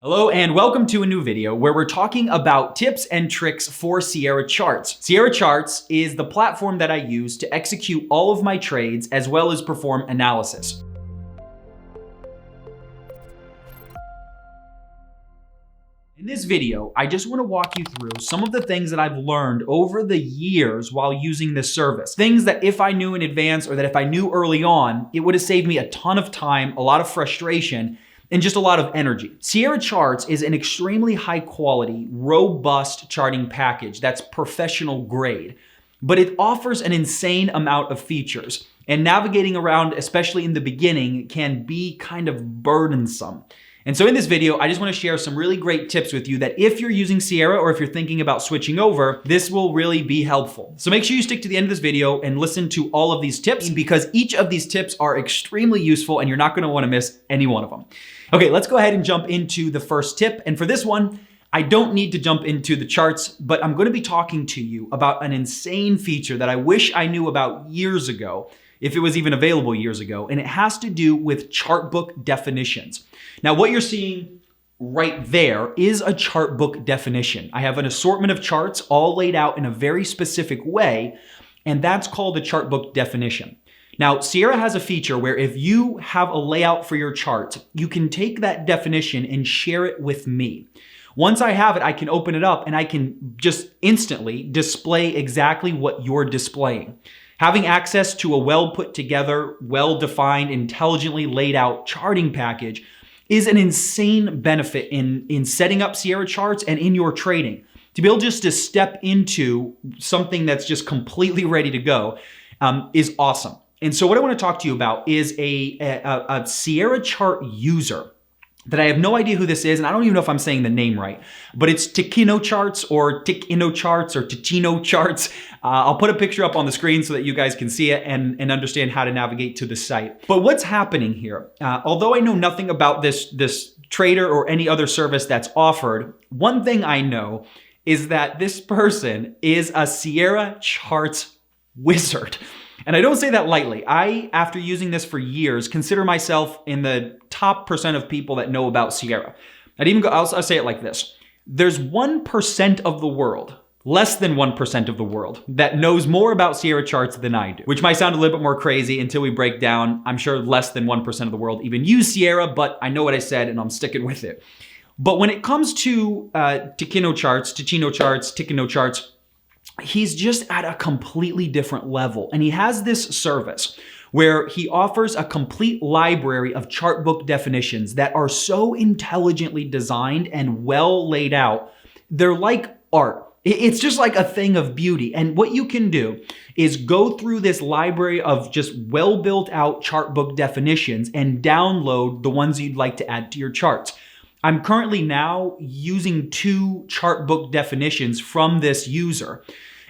Hello and welcome to a new video where we're talking about tips and tricks for Sierra Charts. Sierra Charts is the platform that I use to execute all of my trades as well as perform analysis. In this video, I just want to walk you through some of the things that I've learned over the years while using this service. Things that if I knew in advance or that if I knew early on, it would have saved me a ton of time, a lot of frustration, and just a lot of energy. Sierra Charts is an extremely high quality, robust charting package that's professional grade, but it offers an insane amount of features. And navigating around, especially in the beginning, can be kind of burdensome. And so in this video, I just want to share some really great tips with you that if you're using Sierra or if you're thinking about switching over, this will really be helpful. So make sure you stick to the end of this video and listen to all of these tips because each of these tips are extremely useful and you're not going to want to miss any one of them. Okay, let's go ahead and jump into the first tip. And for this one, I don't need to jump into the charts, but I'm going to be talking to you about an insane feature that I wish I knew about years ago, if it was even available years ago, and it has to do with chart book definitions. Now, what you're seeing right there is a chart book definition. I have an assortment of charts all laid out in a very specific way, and that's called a chart book definition. Now, Sierra has a feature where if you have a layout for your chart, you can take that definition and share it with me. Once I have it, I can open it up and I can just instantly display exactly what you're displaying. Having access to a well put together, well-defined, intelligently laid out charting package is an insane benefit in setting up Sierra Charts and in your trading. To be able just to step into something that's just completely ready to go is awesome. And so what I want to talk to you about is a Sierra Chart user that I have no idea who this is, and I don't even know if I'm saying the name right, but it's Ticino Charts or Ticino Charts or Ticino Charts. I'll put a picture up on the screen so that you guys can see it and understand how to navigate to the site. But what's happening here? Although I know nothing about this trader or any other service that's offered, one thing I know is that this person is a Sierra Charts wizard. And I don't say that lightly. I, after using this for years, consider myself in the top percent of people that know about Sierra. I'll say it like this. There's 1% of the world, less than 1% of the world, that knows more about Sierra Charts than I do, which might sound a little bit more crazy until we break down. I'm sure less than 1% of the world even use Sierra, but I know what I said and I'm sticking with it. But when it comes to Ticino Charts, he's just at a completely different level. And he has this service where he offers a complete library of chart book definitions that are so intelligently designed and well laid out. They're like art. It's just like a thing of beauty. And what you can do is go through this library of just well built out chart book definitions and download the ones you'd like to add to your charts. I'm currently now using 2 chart book definitions from this user.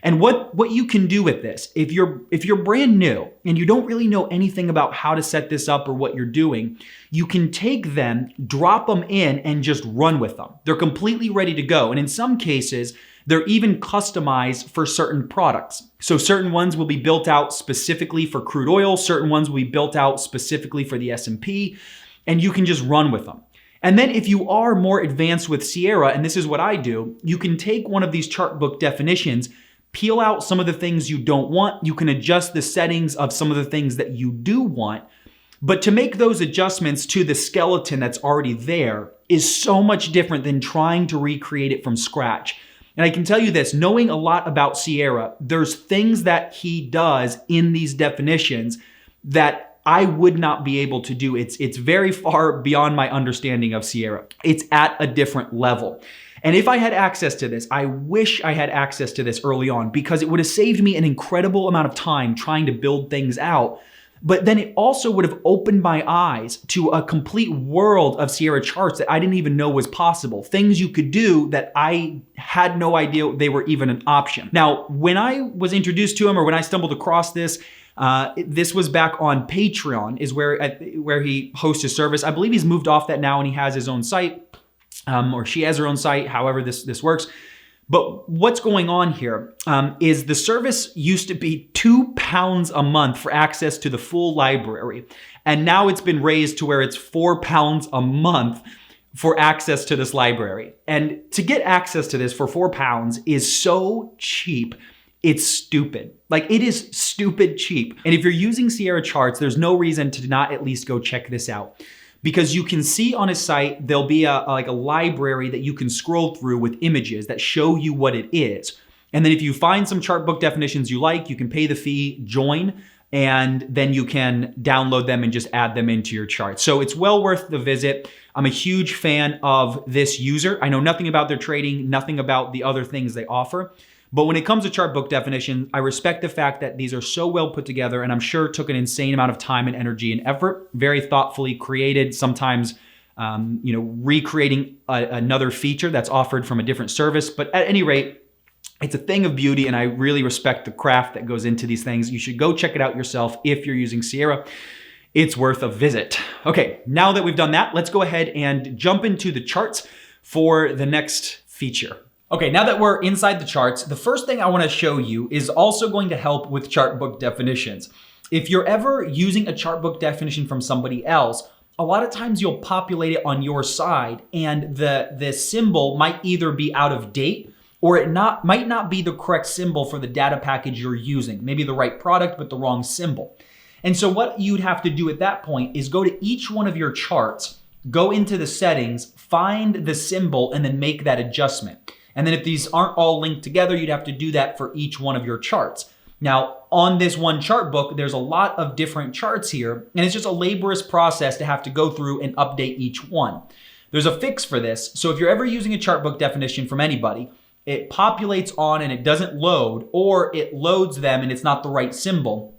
And what you can do with this, if you're brand new and you don't really know anything about how to set this up or what you're doing, you can take them, drop them in, and just run with them. They're completely ready to go. And in some cases, they're even customized for certain products. So certain ones will be built out specifically for crude oil, certain ones will be built out specifically for the S&P, and you can just run with them. And then if you are more advanced with Sierra, and this is what I do, you can take one of these chart book definitions, peel out some of the things you don't want. You can adjust the settings of some of the things that you do want. But to make those adjustments to the skeleton that's already there is so much different than trying to recreate it from scratch. And I can tell you this, knowing a lot about Sierra, there's things that he does in these definitions that I would not be able to do. It's very far beyond my understanding of Sierra. It's at a different level. And if I had access to this, I wish I had access to this early on because it would have saved me an incredible amount of time trying to build things out. But then it also would have opened my eyes to a complete world of Sierra Charts that I didn't even know was possible. Things you could do that I had no idea they were even an option. Now, when I was introduced to him or when I stumbled across this, this was back on Patreon, is where he hosts his service. I believe he's moved off that now and he has his own site, or she has her own site, however this works. But what's going on here is the service used to be £2 a month for access to the full library. And now it's been raised to where it's £4 a month for access to this library. And to get access to this for £4 is so cheap. It's stupid. Like, it is stupid cheap. And if you're using Sierra charts, there's no reason to not at least go check this out. Because you can see on his site, there'll be a library that you can scroll through with images that show you what it is. And then if you find some chart book definitions you like, you can pay the fee, join, and then you can download them and just add them into your chart. So it's well worth the visit. I'm a huge fan of this user. I know nothing about their trading, nothing about the other things they offer. But when it comes to chart book definition, I respect the fact that these are so well put together, and I'm sure it took an insane amount of time and energy and effort, very thoughtfully created, sometimes recreating another feature that's offered from a different service. But at any rate, it's a thing of beauty, and I really respect the craft that goes into these things. You should go check it out yourself if you're using Sierra. It's worth a visit. Okay, now that we've done that, let's go ahead and jump into the charts for the next feature. Okay, now that we're inside the charts, the first thing I want to show you is also going to help with chart book definitions. If you're ever using a chart book definition from somebody else, a lot of times you'll populate it on your side, and the symbol might either be out of date, or it might not be the correct symbol for the data package you're using. Maybe the right product, but the wrong symbol. And so what you'd have to do at that point is go to each one of your charts, go into the settings, find the symbol, and then make that adjustment. And then if these aren't all linked together, you'd have to do that for each one of your charts. Now, on this one chart book, there's a lot of different charts here, and it's just a laborious process to have to go through and update each one. There's a fix for this. So if you're ever using a chart book definition from anybody, it populates on and it doesn't load, or it loads them and it's not the right symbol,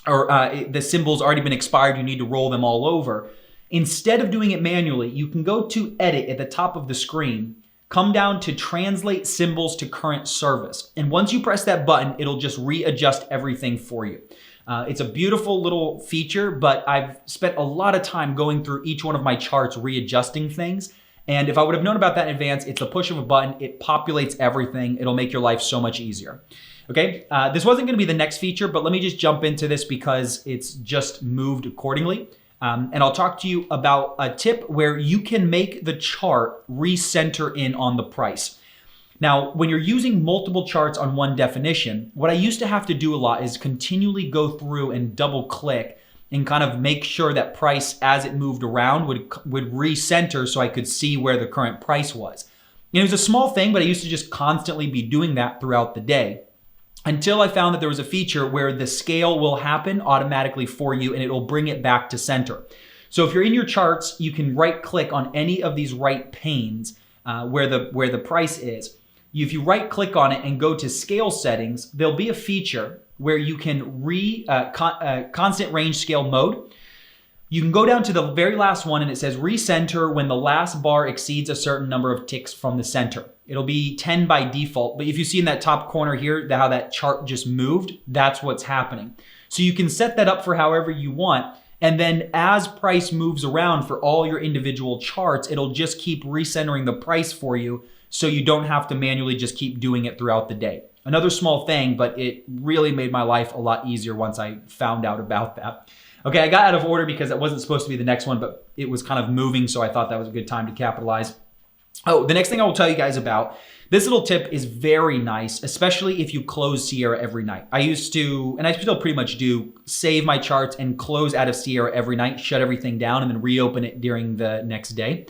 or the symbol's already been expired, you need to roll them all over. Instead of doing it manually, you can go to Edit at the top of the screen, come down to Translate Symbols to Current Service. And once you press that button, it'll just readjust everything for you. It's a beautiful little feature, but I've spent a lot of time going through each one of my charts readjusting things. And if I would have known about that in advance, it's a push of a button. It populates everything. It'll make your life so much easier. Okay, this wasn't going to be the next feature, but let me just jump into this because it's just moved accordingly. And I'll talk to you about a tip where you can make the chart recenter in on the price. Now, when you're using multiple charts on one definition, what I used to have to do a lot is continually go through and double click and kind of make sure that price as it moved around would recenter so I could see where the current price was. And it was a small thing, but I used to just constantly be doing that throughout the day, until I found that there was a feature where the scale will happen automatically for you and it'll bring it back to center. So if you're in your charts, you can right click on any of these right panes where the price is. If you right click on it and go to scale settings, there'll be a feature where you can constant range scale mode. You can go down to the very last one and it says recenter when the last bar exceeds a certain number of ticks from the center. It'll be 10 by default, but if you see in that top corner here, how that chart just moved, that's what's happening. So you can set that up for however you want. And then as price moves around for all your individual charts, it'll just keep recentering the price for you so you don't have to manually just keep doing it throughout the day. Another small thing, but it really made my life a lot easier once I found out about that. Okay, I got out of order because that wasn't supposed to be the next one, but it was kind of moving, so I thought that was a good time to capitalize. Oh, the next thing I will tell you guys about, this little tip is very nice, especially if you close Sierra every night. I used to, and I still pretty much do, save my charts and close out of Sierra every night, shut everything down, and then reopen it during the next day.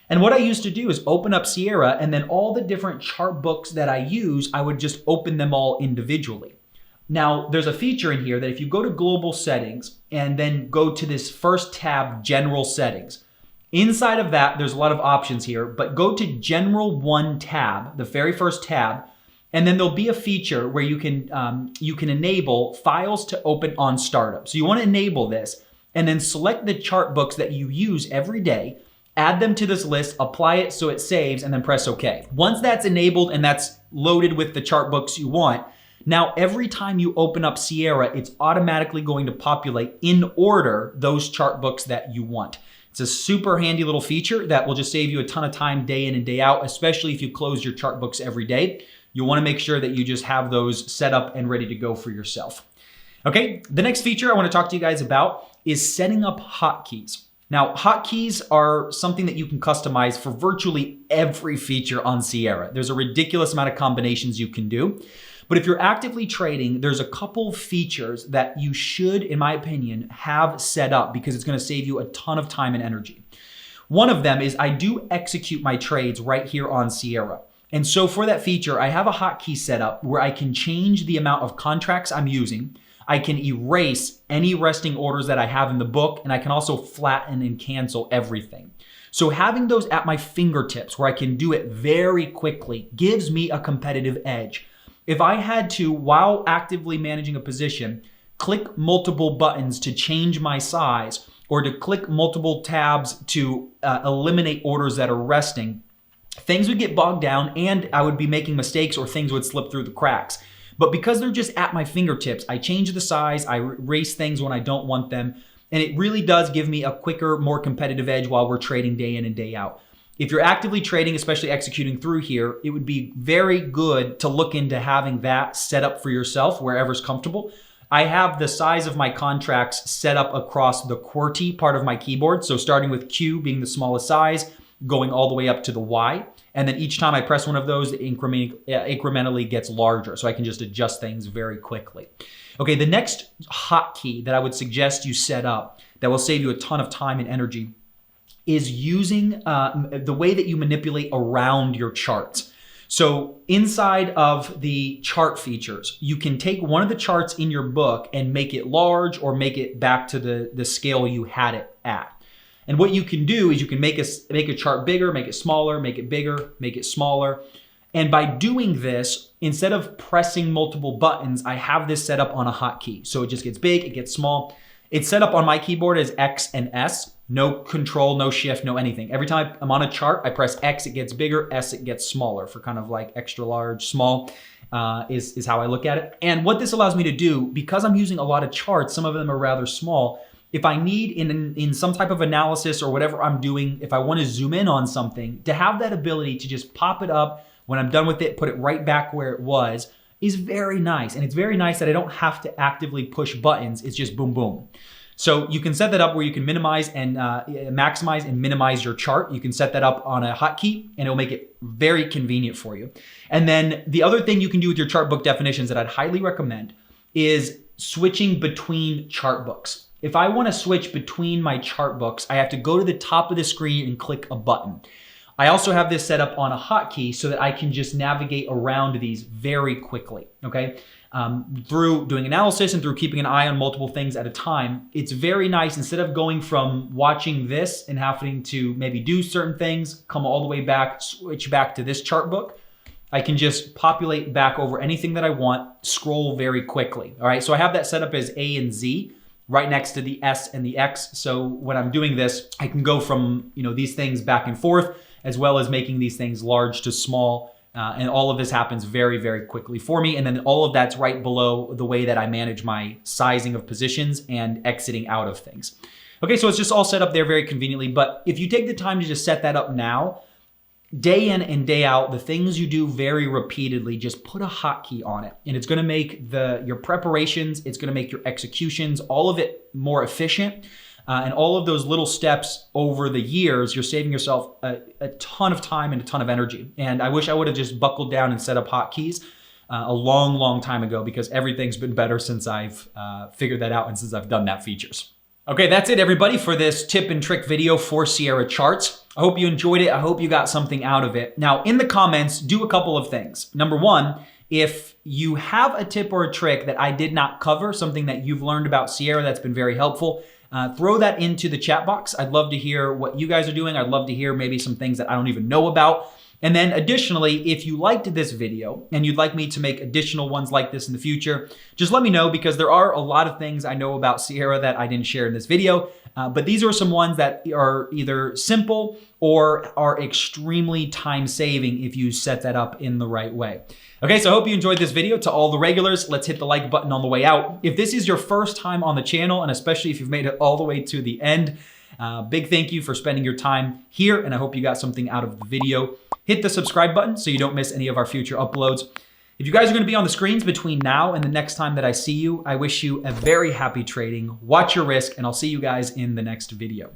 And what I used to do is open up Sierra, and then all the different chart books that I use, I would just open them all individually. Now, there's a feature in here that if you go to Global Settings and then go to this first tab, General Settings, inside of that, there's a lot of options here, but go to General 1 tab, the very first tab, and then there'll be a feature where you can enable files to open on startup. So you want to enable this and then select the chart books that you use every day, add them to this list, apply it so it saves, and then press OK. Once that's enabled and that's loaded with the chart books you want, now every time you open up Sierra, it's automatically going to populate in order those chart books that you want. It's a super handy little feature that will just save you a ton of time day in and day out, especially if you close your chart books every day. You'll want to make sure that you just have those set up and ready to go for yourself. Okay, the next feature I want to talk to you guys about is setting up hotkeys. Now, hotkeys are something that you can customize for virtually every feature on Sierra. There's a ridiculous amount of combinations you can do. But if you're actively trading, there's a couple features that you should, in my opinion, have set up because it's going to save you a ton of time and energy. One of them is I do execute my trades right here on Sierra. And so for that feature, I have a hotkey set up where I can change the amount of contracts I'm using. I can erase any resting orders that I have in the book, and I can also flatten and cancel everything. So having those at my fingertips where I can do it very quickly gives me a competitive edge. If I had to, while actively managing a position, click multiple buttons to change my size or to click multiple tabs to eliminate orders that are resting, things would get bogged down and I would be making mistakes or things would slip through the cracks. But because they're just at my fingertips, I change the size, I erase things when I don't want them, and it really does give me a quicker, more competitive edge while we're trading day in and day out. If you're actively trading, especially executing through here, it would be very good to look into having that set up for yourself wherever's comfortable. I have the size of my contracts set up across the QWERTY part of my keyboard. So starting with Q being the smallest size, going all the way up to the Y. And then each time I press one of those, it incrementally gets larger. So I can just adjust things very quickly. Okay, the next hotkey that I would suggest you set up that will save you a ton of time and energy is using the way that you manipulate around your charts. So inside of the chart features, you can take one of the charts in your book and make it large or make it back to the scale you had it at. And what you can do is you can make a chart bigger, make it smaller, make it bigger, make it smaller. And by doing this, instead of pressing multiple buttons, I have this set up on a hotkey. So it just gets big, it gets small. It's set up on my keyboard as X and S. No control, no shift, no anything. Every time I'm on a chart, I press X, it gets bigger, S, it gets smaller for kind of like extra large, small is how I look at it. And what this allows me to do, because I'm using a lot of charts, some of them are rather small, if I need in some type of analysis or whatever I'm doing, if I want to zoom in on something, to have that ability to just pop it up, when I'm done with it, put it right back where it was, is very nice. And it's very nice that I don't have to actively push buttons. It's just boom, boom. So you can set that up where you can minimize and maximize and minimize your chart. You can set that up on a hotkey and it'll make it very convenient for you. And then the other thing you can do with your chart book definitions that I'd highly recommend is switching between chart books. If I want to switch between my chart books, I have to go to the top of the screen and click a button. I also have this set up on a hotkey so that I can just navigate around these very quickly, okay? Through doing analysis and through keeping an eye on multiple things at a time, it's very nice. Instead of going from watching this and having to maybe do certain things, come all the way back, switch back to this chart book, I can just populate back over anything that I want, scroll very quickly, all right? So I have that set up as A and Z right next to the S and the X. So when I'm doing this, I can go from these things back and forth, as well as making these things large to small. And all of this happens very, very quickly for me. And then all of that's right below the way that I manage my sizing of positions and exiting out of things. Okay, so it's just all set up there very conveniently. But if you take the time to just set that up now, day in and day out, the things you do very repeatedly, just put a hotkey on it. And it's gonna make your preparations, it's gonna make your executions, all of it more efficient. And all of those little steps over the years, you're saving yourself a ton of time and a ton of energy. And I wish I would have just buckled down and set up hotkeys a long, long time ago, because everything's been better since I've figured that out and since I've done that features. Okay, that's it everybody for this tip and trick video for Sierra Charts. I hope you enjoyed it. I hope you got something out of it. Now, in the comments, do a couple of things. Number one, if you have a tip or a trick that I did not cover, something that you've learned about Sierra that's been very helpful, throw that into the chat box. I'd love to hear what you guys are doing. I'd love to hear maybe some things that I don't even know about. And then additionally, if you liked this video and you'd like me to make additional ones like this in the future, just let me know, because there are a lot of things I know about Sierra that I didn't share in this video. But these are some ones that are either simple or are extremely time-saving if you set that up in the right way. Okay, so I hope you enjoyed this video. To all the regulars, let's hit the like button on the way out. If this is your first time on the channel, and especially if you've made it all the way to the end, big thank you for spending your time here, and I hope you got something out of the video. Hit the subscribe button so you don't miss any of our future uploads. If you guys are gonna be on the screens between now and the next time that I see you, I wish you a very happy trading. Watch your risk, and I'll see you guys in the next video.